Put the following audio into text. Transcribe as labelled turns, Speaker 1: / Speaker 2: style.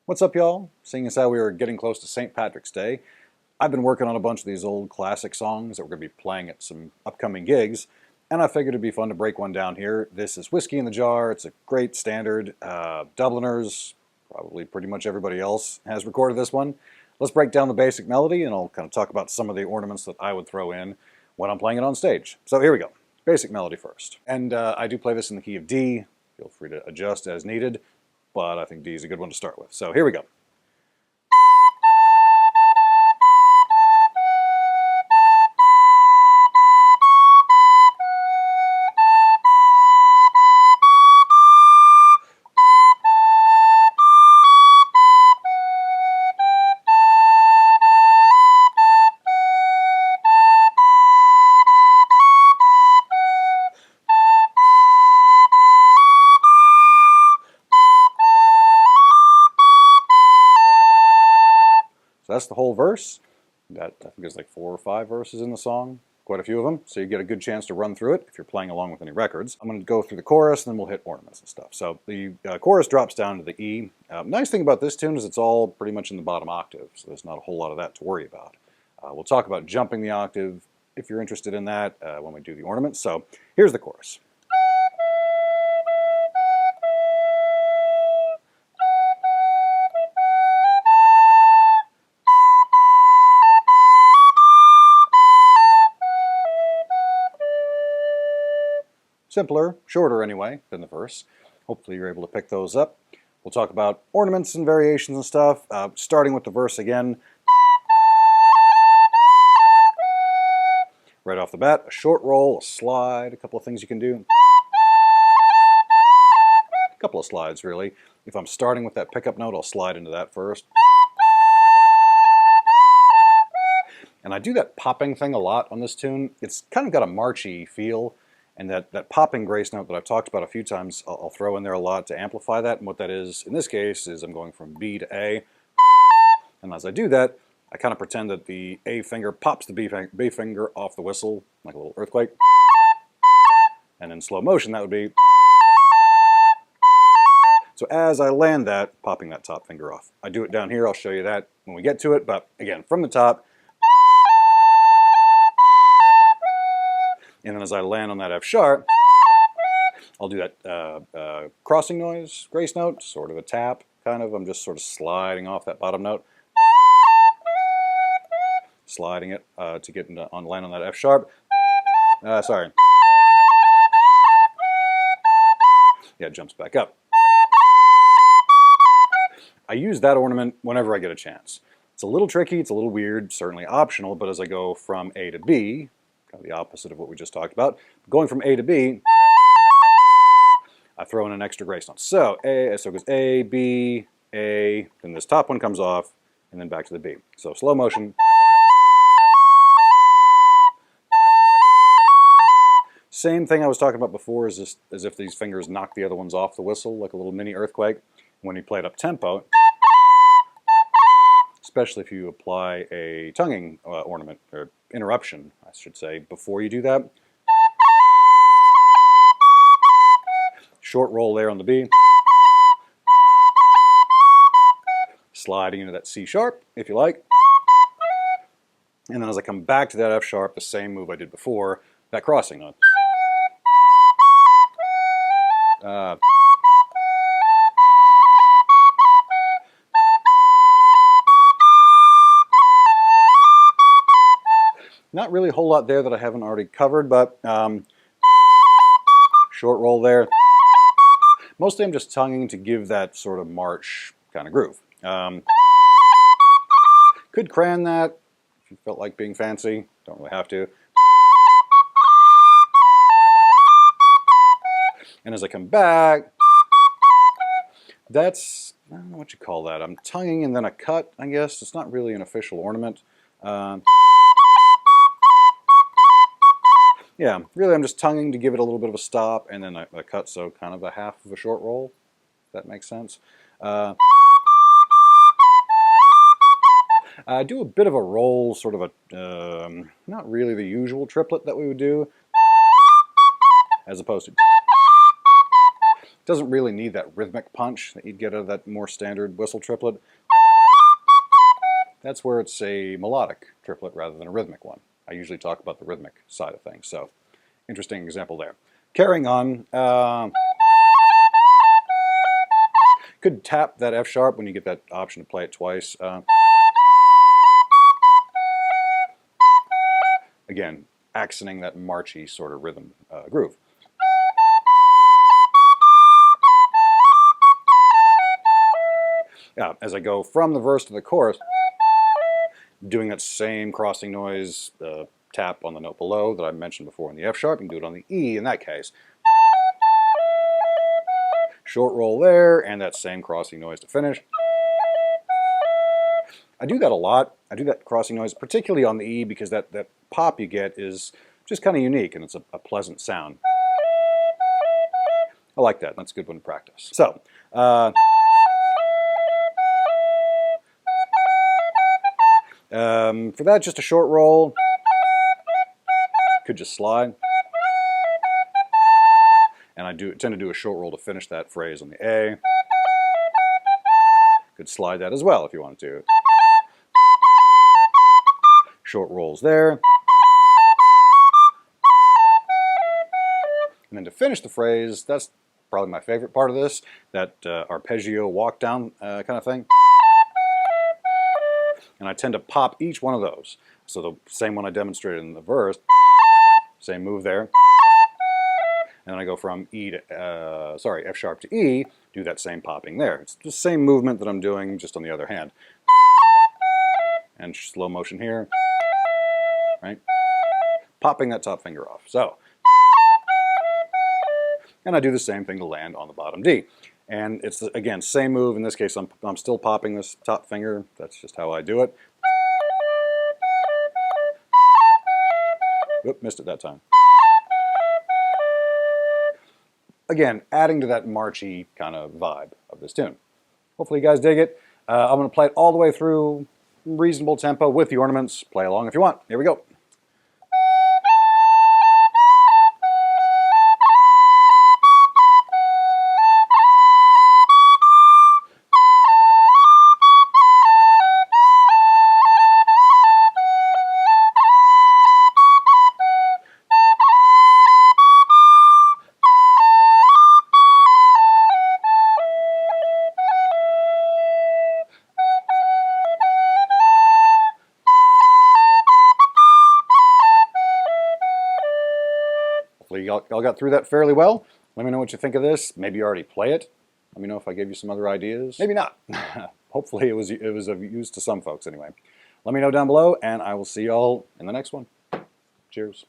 Speaker 1: What's up, y'all? Seeing as how we are getting close to St. Patrick's Day, I've been working on a bunch of these old classic songs that we're going to be playing at some upcoming gigs, and I figured it'd be fun to break one down here. This is Whiskey in the Jar. It's a great standard. Dubliners, probably pretty much everybody else has recorded this one. Let's break down the basic melody, and I'll kind of talk about some of the ornaments that I would throw in when I'm playing it on stage. So here we go. Basic melody first. And I do play this in the key of D. Feel free to adjust as needed, but I think D is a good one to start with. So here we go. So that's the whole verse. I think there's like 4 or 5 verses in the song, quite a few of them, so you get a good chance to run through it if you're playing along with any records. I'm going to go through the chorus, and then we'll hit ornaments and stuff. So the chorus drops down to the E. Nice thing about this tune is it's all pretty much in the bottom octave, so there's not a whole lot of that to worry about. We'll talk about jumping the octave if you're interested in that when we do the ornaments. So here's the chorus. Simpler, shorter anyway, than the verse. Hopefully you're able to pick those up. We'll talk about ornaments and variations and stuff, starting with the verse again. Right off the bat, a short roll, a slide, a couple of things you can do. A couple of slides, really. If I'm starting with that pickup note, I'll slide into that first. And I do that popping thing a lot on this tune. It's kind of got a marchy feel. And that popping grace note that I've talked about a few times, I'll throw in there a lot to amplify that. And what that is, in this case, is I'm going from B to A. And as I do that, I kind of pretend that the A finger pops the B finger off the whistle, like a little earthquake. And in slow motion, that would be... So as I land that, popping that top finger off. I do it down here, I'll show you that when we get to it. But again, from the top... And then as I land on that F sharp, I'll do that crossing noise, grace note, sort of a tap, kind of. I'm just sort of sliding off that bottom note. Sliding it to get on land on that F sharp. Sorry. Yeah, it jumps back up. I use that ornament whenever I get a chance. It's a little tricky, it's a little weird, certainly optional, but as I go from A to B, kind of the opposite of what we just talked about. Going from A to B, I throw in an extra grace note. So it goes A, B, A, then this top one comes off, and then back to the B. So slow motion. Same thing I was talking about before, as if these fingers knock the other ones off the whistle, like a little mini earthquake. When you play it up tempo, especially if you apply a tonguing ornament, or interruption, I should say, before you do that. Short roll there on the B. Sliding into that C sharp, if you like. And then as I come back to that F sharp, the same move I did before, that crossing note. Not really a whole lot there that I haven't already covered, but short roll there. Mostly I'm just tonguing to give that sort of march kind of groove. Could cran that if you felt like being fancy. Don't really have to. And as I come back, that's, I don't know what you call that. I'm tonguing and then a cut, I guess. It's not really an official ornament. Yeah, really I'm just tonguing to give it a little bit of a stop and then a cut, so kind of a half of a short roll, if that makes sense. I do a bit of a roll, sort of a, not really the usual triplet that we would do, as opposed to... Doesn't really need that rhythmic punch that you'd get out of that more standard whistle triplet. That's where it's a melodic triplet rather than a rhythmic one. I usually talk about the rhythmic side of things, so interesting example there. Carrying on, could tap that F sharp when you get that option to play it twice. Again, accenting that marchy sort of rhythm groove. Yeah, as I go from the verse to the chorus, doing that same crossing noise tap on the note below that I mentioned before in the F sharp, you can do it on the E in that case. Short roll there, and that same crossing noise to finish. I do that a lot. I do that crossing noise, particularly on the E, because that pop you get is just kind of unique, and it's a pleasant sound. I like that. That's a good one to practice. So, for that, just a short roll. Could just slide. And I tend to do a short roll to finish that phrase on the A. Could slide that as well if you wanted to. Short rolls there. And then to finish the phrase, that's probably my favorite part of this, that arpeggio walk down kind of thing. And I tend to pop each one of those. So the same one I demonstrated in the verse, same move there. And then I go from F sharp to E, do that same popping there. It's the same movement that I'm doing, just on the other hand. And slow motion here, right? Popping that top finger off. So, and I do the same thing to land on the bottom D. And it's, again, same move. In this case, I'm still popping this top finger. That's just how I do it. Oop, missed it that time. Again, adding to that marchy kind of vibe of this tune. Hopefully you guys dig it. I'm going to play it all the way through, reasonable tempo with the ornaments. Play along if you want. Here we go. Hopefully y'all got through that fairly well. Let me know what you think of this. Maybe you already play it. Let me know if I gave you some other ideas. Maybe not. Hopefully it was of use to some folks anyway. Let me know down below, and I will see y'all in the next one. Cheers.